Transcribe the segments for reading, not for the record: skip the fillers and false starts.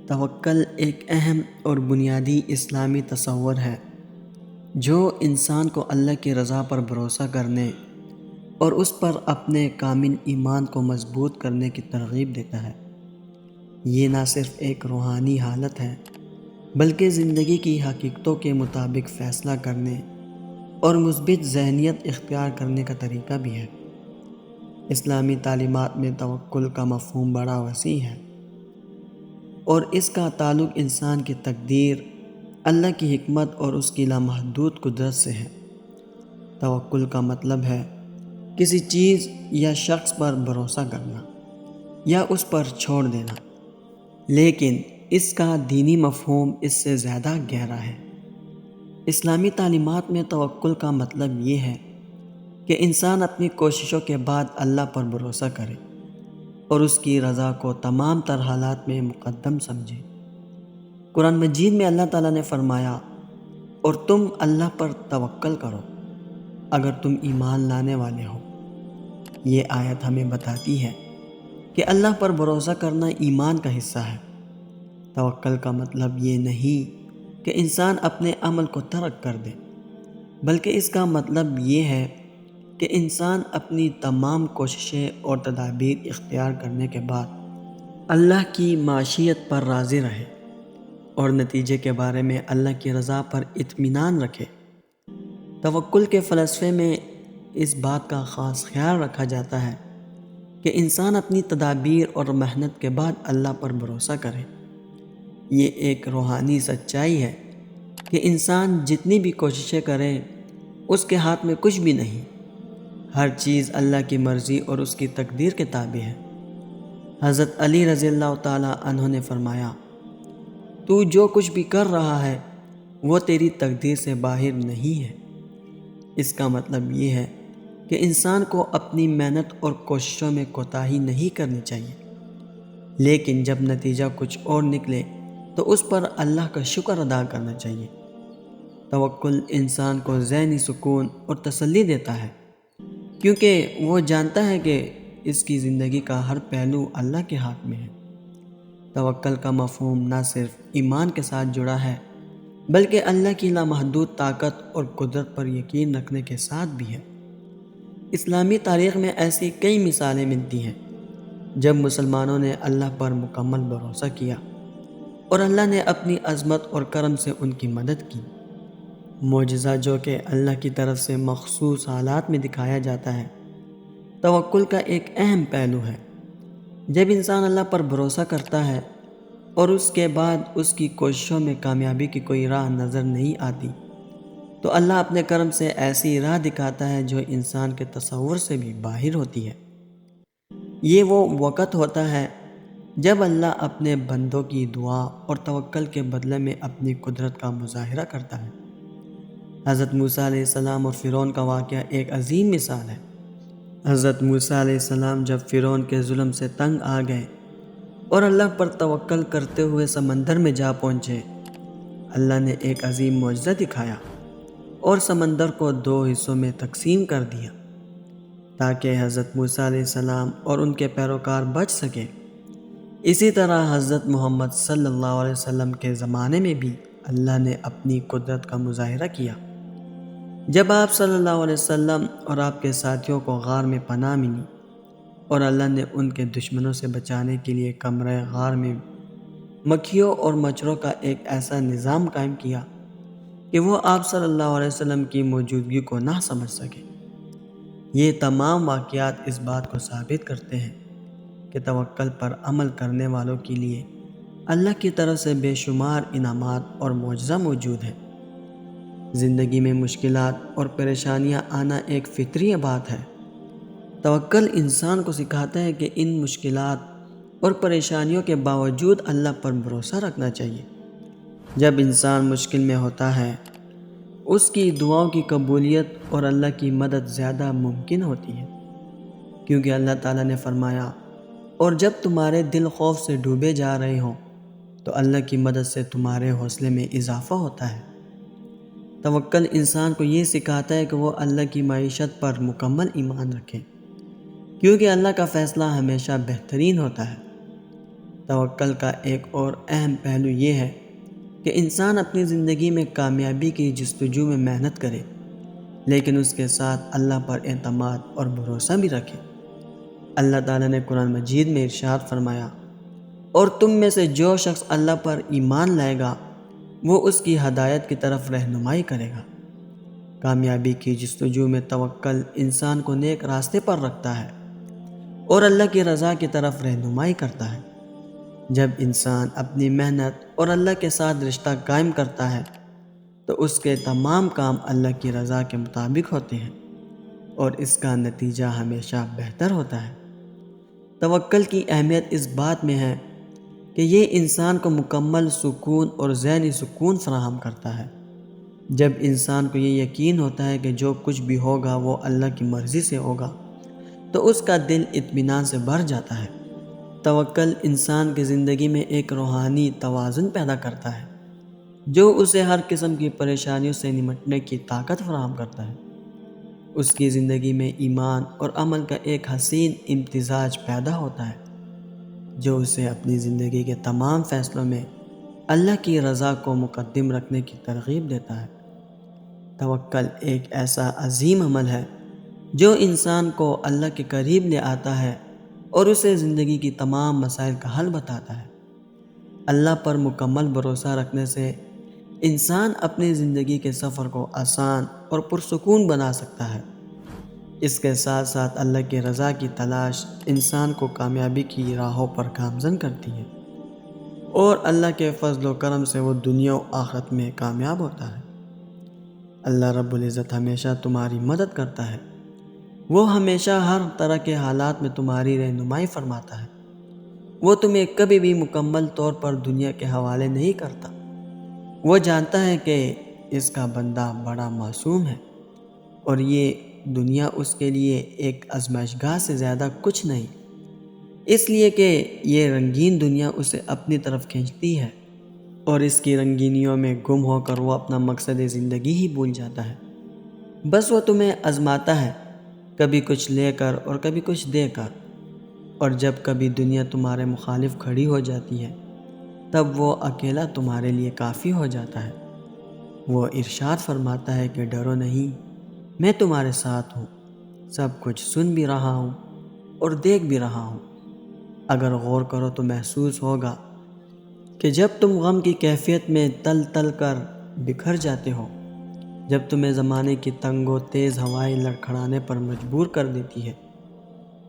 توکل ایک اہم اور بنیادی اسلامی تصور ہے جو انسان کو اللہ کی رضا پر بھروسہ کرنے اور اس پر اپنے کامل ایمان کو مضبوط کرنے کی ترغیب دیتا ہے۔ یہ نہ صرف ایک روحانی حالت ہے بلکہ زندگی کی حقیقتوں کے مطابق فیصلہ کرنے اور مثبت ذہنیت اختیار کرنے کا طریقہ بھی ہے۔ اسلامی تعلیمات میں توکل کا مفہوم بڑا وسیع ہے اور اس کا تعلق انسان کی تقدیر، اللہ کی حکمت اور اس کی لامحدود قدرت سے ہے۔ توکل کا مطلب ہے کسی چیز یا شخص پر بھروسہ کرنا یا اس پر چھوڑ دینا، لیکن اس کا دینی مفہوم اس سے زیادہ گہرا ہے۔ اسلامی تعلیمات میں توکل کا مطلب یہ ہے کہ انسان اپنی کوششوں کے بعد اللہ پر بھروسہ کرے اور اس کی رضا کو تمام تر حالات میں مقدم سمجھے۔ قرآن مجید میں اللہ تعالیٰ نے فرمایا، اور تم اللہ پر توکل کرو اگر تم ایمان لانے والے ہو۔ یہ آیت ہمیں بتاتی ہے کہ اللہ پر بھروسہ کرنا ایمان کا حصہ ہے۔ توکل کا مطلب یہ نہیں کہ انسان اپنے عمل کو ترک کر دے، بلکہ اس کا مطلب یہ ہے کہ انسان اپنی تمام کوششیں اور تدابیر اختیار کرنے کے بعد اللہ کی معیشت پر راضی رہے اور نتیجے کے بارے میں اللہ کی رضا پر اطمینان رکھے۔ توکل کے فلسفے میں اس بات کا خاص خیال رکھا جاتا ہے کہ انسان اپنی تدابیر اور محنت کے بعد اللہ پر بھروسہ کرے۔ یہ ایک روحانی سچائی ہے کہ انسان جتنی بھی کوششیں کرے اس کے ہاتھ میں کچھ بھی نہیں، ہر چیز اللہ کی مرضی اور اس کی تقدیر کے تابع ہے۔ حضرت علی رضی اللہ تعالیٰ عنہ نے فرمایا، تو جو کچھ بھی کر رہا ہے وہ تیری تقدیر سے باہر نہیں ہے۔ اس کا مطلب یہ ہے کہ انسان کو اپنی محنت اور کوششوں میں کوتاہی نہیں کرنی چاہیے، لیکن جب نتیجہ کچھ اور نکلے تو اس پر اللہ کا شکر ادا کرنا چاہیے۔ توکل انسان کو ذہنی سکون اور تسلی دیتا ہے، کیونکہ وہ جانتا ہے کہ اس کی زندگی کا ہر پہلو اللہ کے ہاتھ میں ہے۔ توکل کا مفہوم نہ صرف ایمان کے ساتھ جڑا ہے بلکہ اللہ کی لامحدود طاقت اور قدرت پر یقین رکھنے کے ساتھ بھی ہے۔ اسلامی تاریخ میں ایسی کئی مثالیں ملتی ہیں جب مسلمانوں نے اللہ پر مکمل بھروسہ کیا اور اللہ نے اپنی عظمت اور کرم سے ان کی مدد کی۔ معجزہ جو کہ اللہ کی طرف سے مخصوص حالات میں دکھایا جاتا ہے، توکل کا ایک اہم پہلو ہے۔ جب انسان اللہ پر بھروسہ کرتا ہے اور اس کے بعد اس کی کوششوں میں کامیابی کی کوئی راہ نظر نہیں آتی تو اللہ اپنے کرم سے ایسی راہ دکھاتا ہے جو انسان کے تصور سے بھی باہر ہوتی ہے۔ یہ وہ وقت ہوتا ہے جب اللہ اپنے بندوں کی دعا اور توکل کے بدلے میں اپنی قدرت کا مظاہرہ کرتا ہے۔ حضرت موسیٰ علیہ السلام اور فرعون کا واقعہ ایک عظیم مثال ہے۔ حضرت موسیٰ علیہ السلام جب فرعون کے ظلم سے تنگ آ گئے اور اللہ پر توکل کرتے ہوئے سمندر میں جا پہنچے، اللہ نے ایک عظیم معجزہ دکھایا اور سمندر کو 2 حصوں میں تقسیم کر دیا تاکہ حضرت موسیٰ علیہ السلام اور ان کے پیروکار بچ سکیں۔ اسی طرح حضرت محمد صلی اللہ علیہ وسلم کے زمانے میں بھی اللہ نے اپنی قدرت کا مظاہرہ کیا۔ جب آپ صلی اللہ علیہ وسلم اور آپ کے ساتھیوں کو غار میں پناہ ملی اور اللہ نے ان کے دشمنوں سے بچانے کے لیے کمرہ غار میں مکھیوں اور مچھروں کا ایک ایسا نظام قائم کیا کہ وہ آپ صلی اللہ علیہ وسلم کی موجودگی کو نہ سمجھ سکے۔ یہ تمام واقعات اس بات کو ثابت کرتے ہیں کہ توکل پر عمل کرنے والوں کے لیے اللہ کی طرف سے بے شمار انعامات اور معجزہ موجود ہیں۔ زندگی میں مشکلات اور پریشانیاں آنا ایک فطری بات ہے۔ توکل انسان کو سکھاتا ہے کہ ان مشکلات اور پریشانیوں کے باوجود اللہ پر بھروسہ رکھنا چاہیے۔ جب انسان مشکل میں ہوتا ہے اس کی دعاؤں کی قبولیت اور اللہ کی مدد زیادہ ممکن ہوتی ہے، کیونکہ اللہ تعالیٰ نے فرمایا، اور جب تمہارے دل خوف سے ڈوبے جا رہے ہوں تو اللہ کی مدد سے تمہارے حوصلے میں اضافہ ہوتا ہے۔ توکل انسان کو یہ سکھاتا ہے کہ وہ اللہ کی معیشت پر مکمل ایمان رکھے، کیونکہ اللہ کا فیصلہ ہمیشہ بہترین ہوتا ہے۔ توکل کا ایک اور اہم پہلو یہ ہے کہ انسان اپنی زندگی میں کامیابی کی جستجو میں محنت کرے، لیکن اس کے ساتھ اللہ پر اعتماد اور بھروسہ بھی رکھے۔ اللہ تعالیٰ نے قرآن مجید میں ارشاد فرمایا، اور تم میں سے جو شخص اللہ پر ایمان لائے گا وہ اس کی ہدایت کی طرف رہنمائی کرے گا۔ کامیابی کی جستجو میں توکل انسان کو نیک راستے پر رکھتا ہے اور اللہ کی رضا کی طرف رہنمائی کرتا ہے۔ جب انسان اپنی محنت اور اللہ کے ساتھ رشتہ قائم کرتا ہے تو اس کے تمام کام اللہ کی رضا کے مطابق ہوتے ہیں اور اس کا نتیجہ ہمیشہ بہتر ہوتا ہے۔ توکل کی اہمیت اس بات میں ہے کہ یہ انسان کو مکمل سکون اور ذہنی سکون فراہم کرتا ہے۔ جب انسان کو یہ یقین ہوتا ہے کہ جو کچھ بھی ہوگا وہ اللہ کی مرضی سے ہوگا تو اس کا دل اطمینان سے بھر جاتا ہے۔ توکل انسان کی زندگی میں ایک روحانی توازن پیدا کرتا ہے جو اسے ہر قسم کی پریشانیوں سے نمٹنے کی طاقت فراہم کرتا ہے۔ اس کی زندگی میں ایمان اور عمل کا ایک حسین امتزاج پیدا ہوتا ہے جو اسے اپنی زندگی کے تمام فیصلوں میں اللہ کی رضا کو مقدم رکھنے کی ترغیب دیتا ہے۔ توکل ایک ایسا عظیم عمل ہے جو انسان کو اللہ کے قریب لے آتا ہے اور اسے زندگی کی تمام مسائل کا حل بتاتا ہے۔ اللہ پر مکمل بھروسہ رکھنے سے انسان اپنی زندگی کے سفر کو آسان اور پرسکون بنا سکتا ہے۔ اس کے ساتھ ساتھ اللہ کی رضا کی تلاش انسان کو کامیابی کی راہوں پر گامزن کرتی ہے اور اللہ کے فضل و کرم سے وہ دنیا و آخرت میں کامیاب ہوتا ہے۔ اللہ رب العزت ہمیشہ تمہاری مدد کرتا ہے۔ وہ ہمیشہ ہر طرح کے حالات میں تمہاری رہنمائی فرماتا ہے۔ وہ تمہیں کبھی بھی مکمل طور پر دنیا کے حوالے نہیں کرتا۔ وہ جانتا ہے کہ اس کا بندہ بڑا معصوم ہے اور یہ دنیا اس کے لیے ایک آزمائش گاہ سے زیادہ کچھ نہیں، اس لیے کہ یہ رنگین دنیا اسے اپنی طرف کھینچتی ہے اور اس کی رنگینیوں میں گم ہو کر وہ اپنا مقصد زندگی ہی بھول جاتا ہے۔ بس وہ تمہیں آزماتا ہے، کبھی کچھ لے کر اور کبھی کچھ دے کر، اور جب کبھی دنیا تمہارے مخالف کھڑی ہو جاتی ہے تب وہ اکیلا تمہارے لیے کافی ہو جاتا ہے۔ وہ ارشاد فرماتا ہے کہ ڈرو نہیں، میں تمہارے ساتھ ہوں، سب کچھ سن بھی رہا ہوں اور دیکھ بھی رہا ہوں۔ اگر غور کرو تو محسوس ہوگا کہ جب تم غم کی کیفیت میں تل تل کر بکھر جاتے ہو، جب تمہیں زمانے کی تنگ و تیز ہوائیں لڑکھڑانے پر مجبور کر دیتی ہے،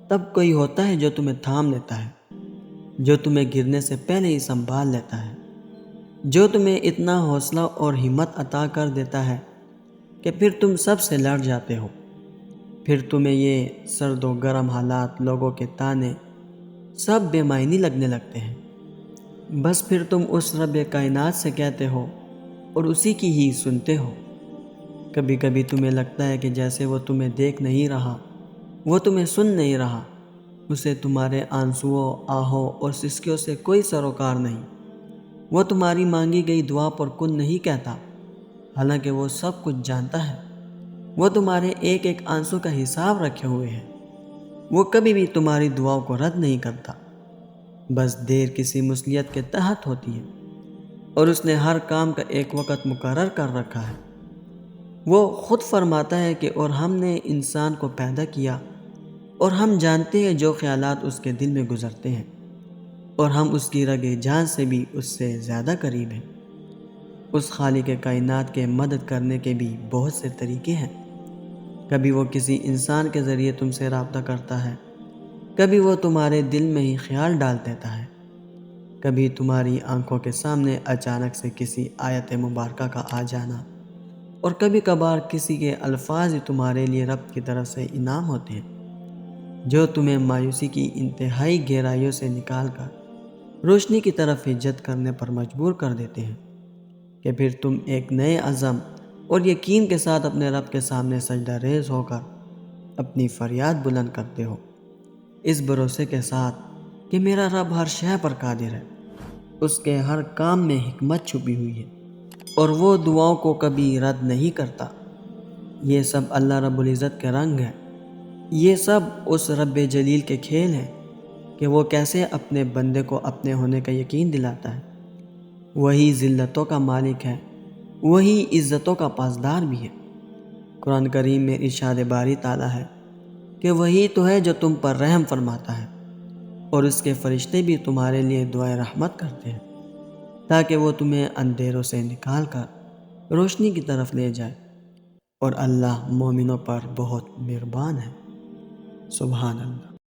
تب کوئی ہوتا ہے جو تمہیں تھام لیتا ہے، جو تمہیں گرنے سے پہلے ہی سنبھال لیتا ہے، جو تمہیں اتنا حوصلہ اور ہمت عطا کر دیتا ہے کہ پھر تم سب سے لڑ جاتے ہو۔ پھر تمہیں یہ سرد و گرم حالات، لوگوں کے تانے، سب بے معنی لگنے لگتے ہیں۔ بس پھر تم اس رب کائنات سے کہتے ہو اور اسی کی ہی سنتے ہو۔ کبھی کبھی تمہیں لگتا ہے کہ جیسے وہ تمہیں دیکھ نہیں رہا، وہ تمہیں سن نہیں رہا، اسے تمہارے آنسوؤں، آہوں اور سسکیوں سے کوئی سروکار نہیں، وہ تمہاری مانگی گئی دعا پر کن نہیں کہتا، حالانکہ وہ سب کچھ جانتا ہے۔ وہ تمہارے ایک ایک آنسو کا حساب رکھے ہوئے ہے۔ وہ کبھی بھی تمہاری دعاؤں کو رد نہیں کرتا، بس دیر کسی مصلیحت کے تحت ہوتی ہے اور اس نے ہر کام کا ایک وقت مقرر کر رکھا ہے۔ وہ خود فرماتا ہے کہ اور ہم نے انسان کو پیدا کیا اور ہم جانتے ہیں جو خیالات اس کے دل میں گزرتے ہیں، اور ہم اس کی رگ جان سے بھی اس سے زیادہ قریب ہیں۔ اس خالق کائنات کے مدد کرنے کے بھی بہت سے طریقے ہیں۔ کبھی وہ کسی انسان کے ذریعے تم سے رابطہ کرتا ہے، کبھی وہ تمہارے دل میں ہی خیال ڈال دیتا ہے، کبھی تمہاری آنکھوں کے سامنے اچانک سے کسی آیت مبارکہ کا آ جانا، اور کبھی کبھار کسی کے الفاظ ہی تمہارے لیے رب کی طرف سے انعام ہوتے ہیں جو تمہیں مایوسی کی انتہائی گہرائیوں سے نکال کر روشنی کی طرف ہجرت کرنے پر مجبور کر دیتے ہیں کہ پھر تم ایک نئے عزم اور یقین کے ساتھ اپنے رب کے سامنے سجدہ ریز ہو کر اپنی فریاد بلند کرتے ہو، اس بھروسے کے ساتھ کہ میرا رب ہر شے پر قادر ہے، اس کے ہر کام میں حکمت چھپی ہوئی ہے اور وہ دعاؤں کو کبھی رد نہیں کرتا۔ یہ سب اللہ رب العزت کے رنگ ہے، یہ سب اس رب جلیل کے کھیل ہیں کہ وہ کیسے اپنے بندے کو اپنے ہونے کا یقین دلاتا ہے۔ وہی ذلتوں کا مالک ہے، وہی عزتوں کا پاسدار بھی ہے۔ قرآن کریم میں ارشاد باری تعالیٰ ہے کہ وہی تو ہے جو تم پر رحم فرماتا ہے، اور اس کے فرشتے بھی تمہارے لیے دعائے رحمت کرتے ہیں تاکہ وہ تمہیں اندھیروں سے نکال کر روشنی کی طرف لے جائے، اور اللہ مومنوں پر بہت مہربان ہے۔ سبحان اللہ۔